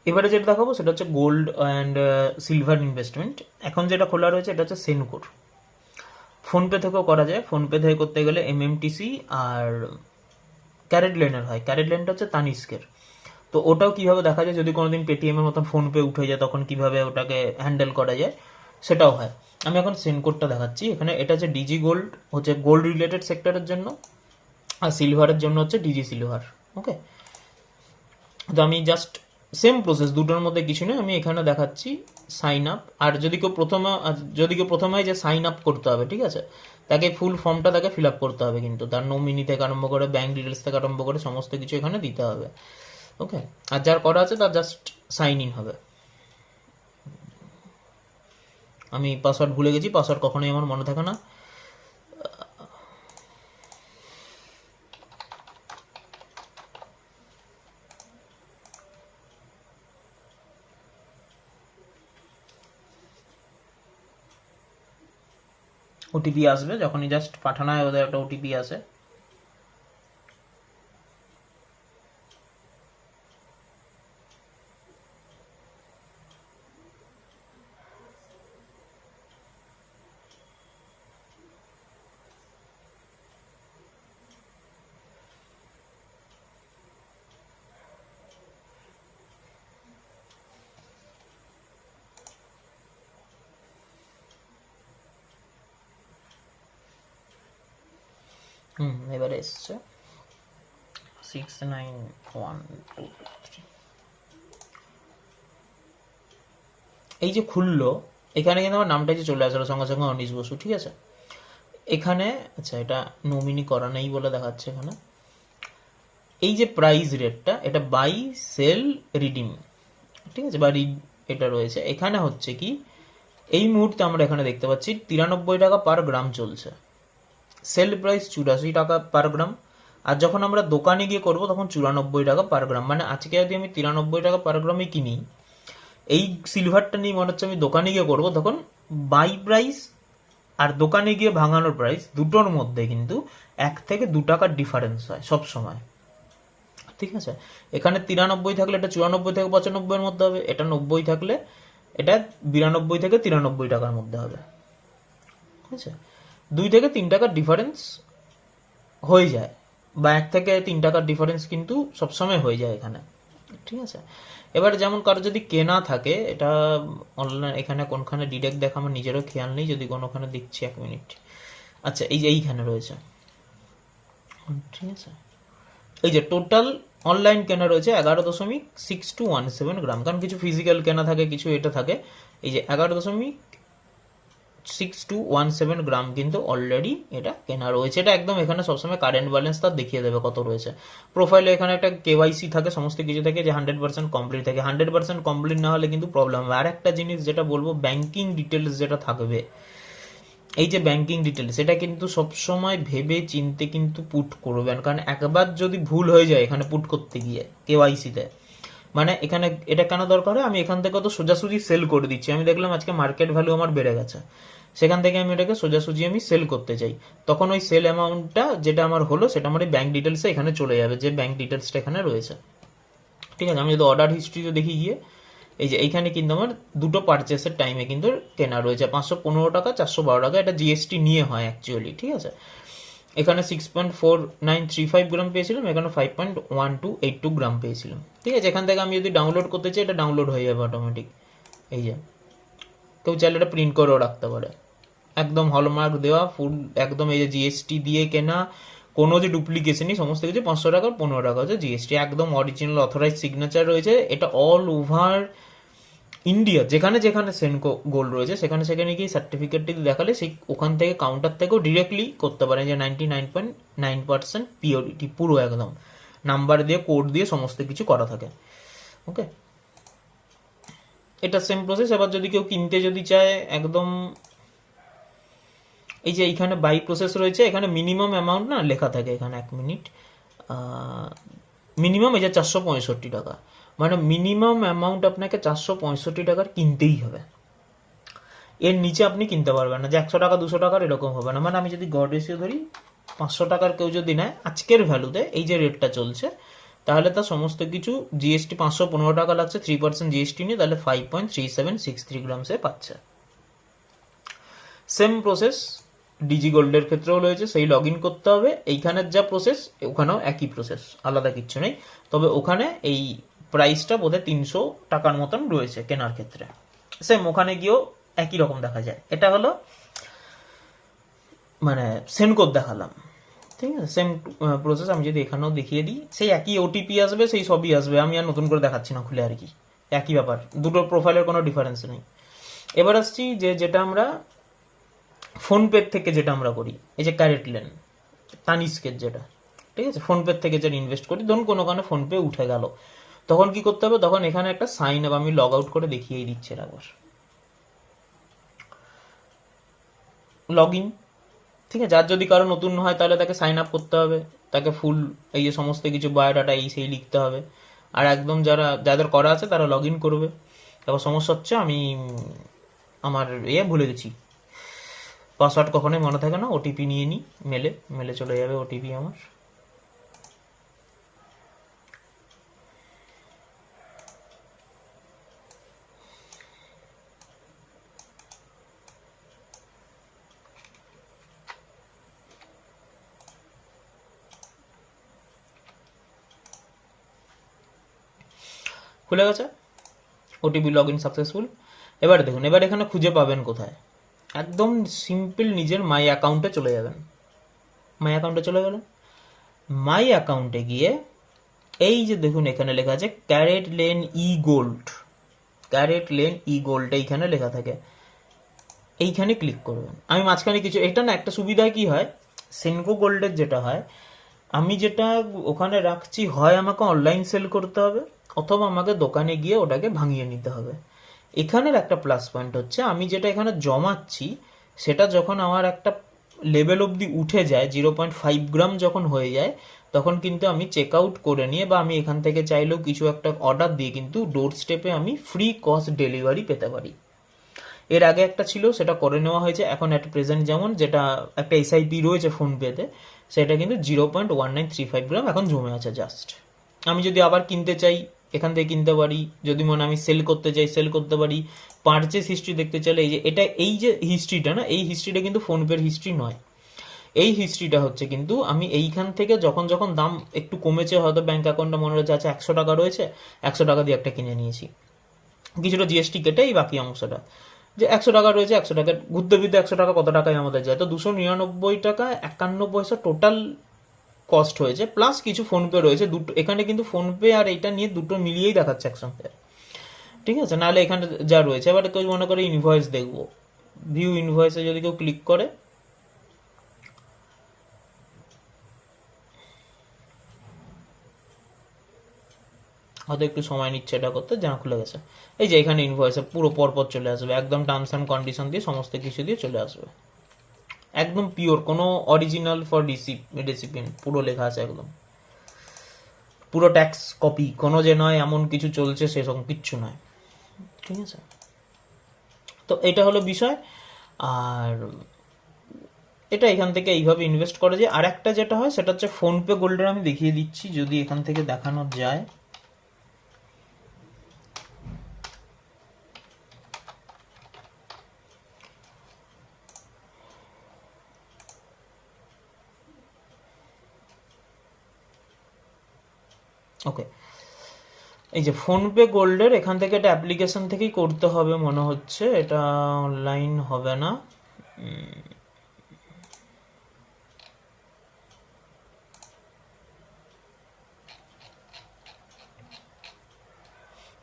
এবারে যেটা দেখাবো সেটা হচ্ছে গোল্ড অ্যান্ড সিলভার ইনভেস্টমেন্ট। এখন যেটা খোলা রয়েছে এটা হচ্ছে সেনকোর। ফোনপে থেকেও করা যায়। ফোনপে থেকে করতে গেলে এমএমটিসি আর ক্যারেট লেনের হয়। ক্যারেট লেনটা হচ্ছে তানিস্কের। তো ওটাও কিভাবে দেখা যায়, যদি কোনোদিন পেটিএম এর মতন ফোনপে উঠে যায় তখন কিভাবে ওটাকে হ্যান্ডেল করা যায় সেটাও হয়। আমি এখন সেনকোডটা দেখাচ্ছি। এখানে এটা হচ্ছে ডিজি গোল্ড, হচ্ছে গোল্ড রিলেটেড সেক্টরের জন্য, আর সিলভারের জন্য হচ্ছে ডিজি সিলভার। ওকে, তো আমি জাস্ট সেম প্রসেস, দুটোর মধ্যে কিছু নেই, আমি এখানে দেখাচ্ছি সাইন আপ। আর যদি কেউ প্রথমে যে সাইন আপ করতে হবে, ঠিক আছে, তাকে ফুল ফর্মটা তাকে ফিল আপ করতে হবে, কিন্তু তার নমিনি থেকে আরম্ভ করে ব্যাঙ্ক ডিটেলস থেকে আরম্ভ করে সমস্ত কিছু এখানে দিতে হবে। ওকে, আর যার করা আছে তার জাস্ট সাইন ইন হবে। আমি পাসওয়ার্ড ভুলে গেছি, পাসওয়ার্ড কখনোই আমার মনে থাকে না। ওটিপি আসবে যখনই জাস্ট পাঠানো হয়, ওদের একটা ওটিপি আসে। এবারে এসছে 6912. এই যে খুললো, এখানে কিন্তু আমার নামটা যে চলে আসলো সঙ্গে সঙ্গে অনিশ বসু, ঠিক আছে। এখানে আচ্ছা, এটা নমিনি করা নেই বলে দেখাচ্ছে এখানে। এই যে প্রাইস রেটটা, এটা বাই সেল রিডিম, ঠিক আছে, বা রিড এটা রয়েছে এখানে। হচ্ছে কি, এই মুহূর্তে আমরা এখানে দেখতে পাচ্ছি 93 টাকা পার গ্রাম চলছে, সেল প্রাইস 84 টাকা পার গ্রাম। আর যখন আমরা দোকানে গিয়ে করবো তখন 94 টাকা পার গ্রাম। মানে আজকে যদি আমি 93 টাকা পার গ্রামে কিনি, এই সিলভারটা নিয়ে মনে হচ্ছে আমি দোকানে গিয়ে করবো, তখন বাই প্রাইস আর দোকানে গিয়ে ভাঙানোর প্রাইস দুটোর মধ্যে কিন্তু 1 থেকে 2 টাকার ডিফারেন্স হয় সব সময়, ঠিক আছে। এখানে 93 থাকলে এটা 94 থেকে 95 এর মধ্যে হবে, এটা 90 থাকলে এটা 92 থেকে 93 টাকার মধ্যে হবে, ঠিক আছে। 2 থেকে 3 টাকার ডিফারেন্স হয়ে যায়, বা 1 থেকে 3 টাকার ডিফারেন্স কিন্তু সবসময় হয়ে যায় এখানে, ঠিক আছে। এবার যেমন কারো যদি কেনা থাকে, এটা অনলাইন, এখানে কোনখানে ডিরেক্ট দেখা আমার নিজেরও খেয়াল নেই, যদি কোনোখানে দেখছি 1 মিনিট। আচ্ছা, এই যে এইখানে রয়েছে, ঠিক আছে, এই যে টোটাল অনলাইন কেনা রয়েছে 11.6217 গ্রাম, কারণ কিছু ফিজিক্যাল কেনা থাকে, কিছু এটা থাকে। এই যে 11.6217 গ্রাম কিন্তু অলরেডি এটা কেনা রয়েছে। এটা একদম এখানে সবসময় কারেন্ট ব্যালেন্স তার দেখিয়ে দেবে কত রয়েছে। প্রোফাইলে এখানে একটা কেওয়াইসি থাকে, সমস্ত কিছু থাকে, যে 100% কমপ্লিট থাকে। 100% কমপ্লিট না হলে কিন্তু প্রবলেম হবে। আর একটা জিনিস যেটা বলবো, ব্যাংকিং ডিটেলস যেটা থাকবে, এই যে ব্যাংকিং ডিটেলস, এটা কিন্তু সবসময় ভেবে চিনতে কিন্তু পুট করবেন, কারণ একবার যদি ভুল হয়ে যায় এখানে পুট করতে গিয়ে কেওয়াইসিতে, মানে এখানে এটা কেন দরকার হয়, আমি এখান থেকে তো সোজাসুজি সেল করে দিচ্ছি। আমি দেখলাম আজকে মার্কেট ভ্যালু আমার বেড়ে গেছে, সেখান থেকে আমি এটাকে সোজাসুজি আমি সেল করতে চাই, তখন ওই সেল অ্যামাউন্টটা যেটা আমার হলো সেটা আমার এই ব্যাংক ডিটেলসে এখানে চলে যাবে, যে ব্যাংক ডিটেলসটা এখানে রয়েছে, ঠিক আছে। আমি যদি অর্ডার হিস্ট্রিতে দেখি গিয়ে, এই যে এইখানে কিন্তু আমার দুটো পারচেসের টাইমে কিন্তু কেনা রয়েছে 515 টাকা, 412 টাকা, এটা জিএসটি নিয়ে হয় অ্যাকচুয়ালি, ঠিক আছে। এখানে 6.4935 গ্রাম পেয়েছিলাম, এখানে 5.1282 গ্রাম পেয়েছিলাম, ঠিক আছে। এখান থেকে আমি যদি ডাউনলোড করতে চাই, এটা ডাউনলোড হয়ে যাবে অটোমেটিক। এই যে কেউ চাইলে এটা প্রিন্ট করেও রাখতে পারে, একদম হলমার্ক দেওয়া ফুল, একদম এই যে জিএসটি দিয়ে কেনা, কোনো যে ডুপ্লিকেশনই, সমস্ত কিছু 500 টাকার 15 টাকা হচ্ছে জিএসটি, একদম অরিজিনাল অথরাইজ সিগনেচার রয়েছে। এটা অল ওভার ইন্ডিয়া যেখানে যেখানে সেনকো গোল্ড রয়েছে সেখানে সেখানে গিয়ে সার্টিফিকেটটি দেখালে সেই ওখান থেকে কাউন্টার থেকেও ডিরেক্টলি করতে পারেন, যে 99.9% পিওরিটি, পুরো একদম নাম্বার দিয়ে কোড দিয়ে সমস্ত কিছু করা থাকে। ওকে, এটা সেম প্রসেস। এবার যদি কেউ কিনতে যদি চায় একদম, এই যে এইখানে বাই প্রসেস রয়েছে, এখানে মিনিমাম অ্যামাউন্ট না লেখা থাকে এখানে, 1 মিনিট, মিনিমাম এই যে 465 টাকা, মানে মিনিমাম অ্যামাউন্ট আপনাকে 465 টাকার কিনতেই হবে, এর নিচে আপনি কিনতে পারবেন না, যে 100 টাকা 200 টাকার এরকম হবে না। মানে আমি যদি গড় রেশিও ধরি, 500 টাকার কেউ যদি নেয় আজকের ভ্যালুতে এই যে রেটটা চলছে, তাহলে তার সমস্ত কিছু জিএসটি 515 টাকা লাগছে, 3% জিএসটি নিয়ে, তাহলে 5.3763 গ্রামসে পাচ্ছে। সেম প্রসেস ডিজি গোল্ডের ক্ষেত্রেও রয়েছে, সেই লগ ইন করতে হবে। এইখানের যা প্রসেস ওখানেও একই প্রসেস, আলাদা কিচ্ছু নেই। তবে ওখানে এই প্রাইসটা বোধহয় 300 টাকার মতন রয়েছে কেনার ক্ষেত্রে। সেম ওখানে গিয়েও একই রকম দেখা যায়। এটা হলো মানে সেনকোড দেখালাম, ঠিক আছে। সেম প্রসেস আমি যদি এখানেও দেখিয়ে দিই, সেই একই ওটিপি আসবে, সেই সবই আসবে। আমি আর নতুন করে দেখাচ্ছি না খুলে, আর কি একই ব্যাপার, দুটো প্রোফাইলের কোনো ডিফারেন্স নেই। এবার আসছি যেটা আমরা ফোনপে থেকে যেটা আমরা করি, এই যে ক্যারেট লেন তানিস্কের যেটা, ঠিক আছে, ফোনপে থেকে যেটা ইনভেস্ট করি, ধরুন কোনো কারণে ফোনপে উঠে গেল, তখন কি করতে হবে, তখন এখানে একটা সাইন আপ, আমি লগ আউট করে দেখিয়েই দিচ্ছি একবার, লগ ইন, ঠিক আছে। আর যদি কারো নতুন হয় তাহলে তাকে সাইন আপ করতে হবে, তাকে ফুল এই যে সমস্ত কিছু বায়োডাটা এই সেই লিখতে হবে। আর একদম যাদের করা আছে তারা লগ ইন করবে। এবার সমস্যা হচ্ছে আমি আমার ভুলে গেছি, পাসওয়ার্ড কখনোই মনে থাকে না, ওটিপি নিয়ে নিই, মেলে চলে যাবে ওটিপি আমার। খুলে গেছে, ওটিপি লগ ইন সাকসেসফুল। এবার দেখুন, এবার এখানে খুঁজে পাবেন কোথায়, একদম সিম্পল নিজের মাই অ্যাকাউন্টে চলে যাবেন। মাই অ্যাকাউন্টে চলে গেলেন, মাই অ্যাকাউন্টে গিয়ে এই যে দেখুন এখানে লেখা আছে ক্যারেট লেন ই গোল্ড, ক্যারেট লেন ই গোল্ড এইখানে লেখা থাকে, এইখানে ক্লিক করবেন। আমি মাঝখানে কিছু, এটা না একটা সুবিধায় কি হয়, সেনকো গোল্ডের যেটা হয়, আমি যেটা ওখানে রাখছি, হয় আমাকে অনলাইন সেল করতে হবে, অথবা আমাকে দোকানে গিয়ে ওটাকে ভাঙিয়ে নিতে হবে। এখানের একটা প্লাস পয়েন্ট হচ্ছে, আমি যেটা এখানে জমাচ্ছি সেটা যখন আমার একটা লেভেল অবধি উঠে যায়, 0.5 গ্রাম যখন হয়ে যায়, তখন কিন্তু আমি চেক আউট করে নিয়ে, বা আমি এখান থেকে চাইলেও কিছু একটা অর্ডার দিয়ে কিন্তু ডোর স্টেপে আমি ফ্রি কস্ট ডেলিভারি পেতে পারি। এর আগে একটা ছিল, সেটা করে নেওয়া হয়েছে। এখন অ্যাট প্রেজেন্ট যেমন যেটা একটা এসআইপি রয়েছে ফোনপেতে, সেটা কিন্তু 0.1935 গ্রাম এখন জমে আছে জাস্ট। আমি যদি আবার কিনতে চাই এখান থেকে কিনতে পারি, যদি মনে আমি সেল করতে চাই সেল করতে পারি। পারচেস হিস্ট্রি দেখতে চাইলে এই যে এই যে হিস্ট্রিটা না, এই হিস্ট্রিটা কিন্তু ফোনপের হিস্ট্রি নয়। এই হিস্ট্রিটা হচ্ছে কিন্তু আমি এইখান থেকে যখন যখন দাম একটু কমেছে, হয়তো ব্যাংক অ্যাকাউন্টটা মনে হচ্ছে আচ্ছা 100 টাকা রয়েছে, 100 টাকা দিয়ে একটা কিনে নিয়েছি, কিছুটা জিএসটি কেটে এই বাকি অংশটা, যে 100 টাকা রয়েছে, 100 টাকা ঘুরতে ফিরতে 100 টাকা কত টাকায় আমাদের যায়, তো 299 টাকা 51 পয়সা টোটাল কস্ট হয়েছে, প্লাস কিছু ফোনপে রয়েছে দুটো। এখানে কিন্তু ফোনপে আর এইটা নিয়ে দুটো মিলিয়েই দেখাচ্ছে একসঙ্গে, ঠিক আছে। নাহলে এখানে যা রয়েছে, এবার কেউ মনে করে ইনভয়েস দেখবো, ভিউ ইনভয়েসে যদি কেউ ক্লিক করে, হয়তো একটু সময় নিচ্ছে এটা করতে, যা খুলে গেছে। এই যে এখানে ইনভয়েসে পুরো পরপর চলে আসবে, একদম টার্মস অ্যান্ড কন্ডিশন দিয়ে সমস্ত কিছু দিয়ে চলে আসবে, একদম পিওর, কোনো অরিজিনাল ফর রেসিপিয়েন্ট পুরো লেখা আছে একদম, পুরো ট্যাক্স কপি, কোনো যে নয় এমন কিছু চলছে সেরকম কিচ্ছু নয়, ঠিক আছে। তো এটা হলো বিষয়। আর এটা এখান থেকে এইভাবে ইনভেস্ট করা যায়। আর একটা যেটা হয় সেটা হচ্ছে ফোনপে গোল্ডের, আমি দেখিয়ে দিচ্ছি যদি এখান থেকে দেখানো যায়। ওকে, এই যে ফোনপে গোল্ডের এখান থেকে এটা অ্যাপ্লিকেশন থেকেই করতে হবে মনে হচ্ছে, এটা অনলাইন হবে না।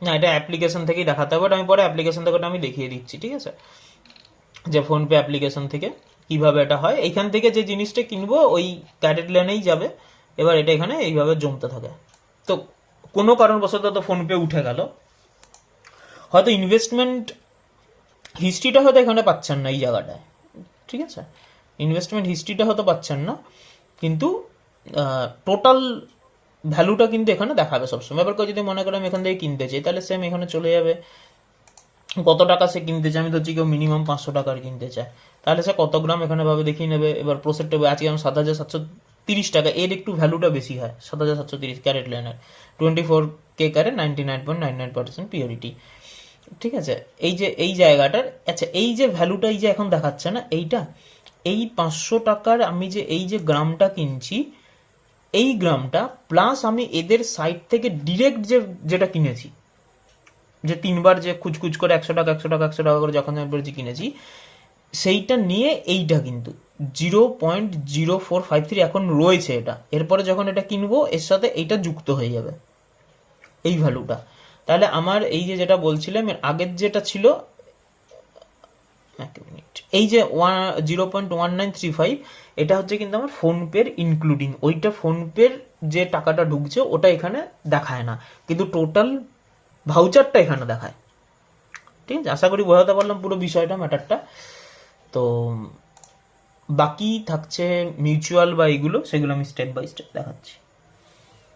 না, এটা অ্যাপ্লিকেশন থেকেই দেখাতে হবে, আমি পরে অ্যাপ্লিকেশন থেকে আমি দেখিয়ে দিচ্ছি, ঠিক আছে, যে ফোনপে অ্যাপ্লিকেশন থেকে কিভাবে এটা হয়। এইখান থেকে যে জিনিসটা কিনবো ওই ক্যারেট লেনেই যাবে, এবার এটা এখানে এইভাবে জমতে থাকে। তো কোনো কারণবশত তো ফোনপে উঠে গেল, হয়তো ইনভেস্টমেন্ট হিস্ট্রিটা হয়তো এখানে পাচ্ছেন না এই জায়গাটায়, ঠিক আছে, ইনভেস্টমেন্ট হিস্ট্রিটা হয়তো পাচ্ছেন না, কিন্তু টোটাল ভ্যালুটা কিন্তু এখানে দেখাবে সবসময়। এবার কেউ যদি মনে করে আমি এখান থেকে কিনতে চাই, তাহলে সেম এখানে চলে যাবে কত টাকা সে কিনতে চায়। আমি ধরছি কেউ মিনিমাম 500 টাকার কিনতে চায়, তাহলে সে কত গ্রাম এখানে ভাবে দেখিয়ে নেবে। এবার প্রসেসটা আজকে আমি 30 টাকা, এর একটু ভ্যালুটা বেশি হয়, 7730 ক্যারেট লাইনের, 24K ক্যারেট, 99.99% পিওরিটি। ঠিক আছে, এই যে এই জায়গাটার, আচ্ছা এই যে ভ্যালুটা এই যে এখন দেখাচ্ছে না এইটা, এই 500 টাকার আমি যে এই যে গ্রামটা কিনছি, এই গ্রামটা প্লাস আমি এদের সাইট থেকে ডিরেক্ট যেটা কিনেছি, যে 3বার যে খুচখুচ করে 100 টাকা 100 টাকা 100 টাকা করে যখন আমি বলেছি কিনেছি, সেইটা নিয়ে এইটা কিন্তু 0.0453 এখন রয়েছে এটা, এরপরে যখন এটা কিনবো এর সাথে এইটা যুক্ত হয়ে যাবে এই ভ্যালুটা। তাহলে আমার এই যে যেটা বলছিলাম এর আগের যেটা ছিল, এক মিনিট, এই যে 0.1935, এটা হচ্ছে কিন্তু আমার ফোনপের ইনক্লুডিং, ওইটা ফোনপের যে টাকাটা ঢুকছে ওটা এখানে দেখায় না, কিন্তু টোটাল ভাউচারটা এখানে দেখায়। ঠিক আছে, আশা করি বোঝাতে পারলাম পুরো বিষয়টা, ম্যাটারটা। তো বাকি থাকছে মিউচুয়াল বা এগুলো, সেগুলো আমি স্টেপ বাই স্টেপ দেখাচ্ছি।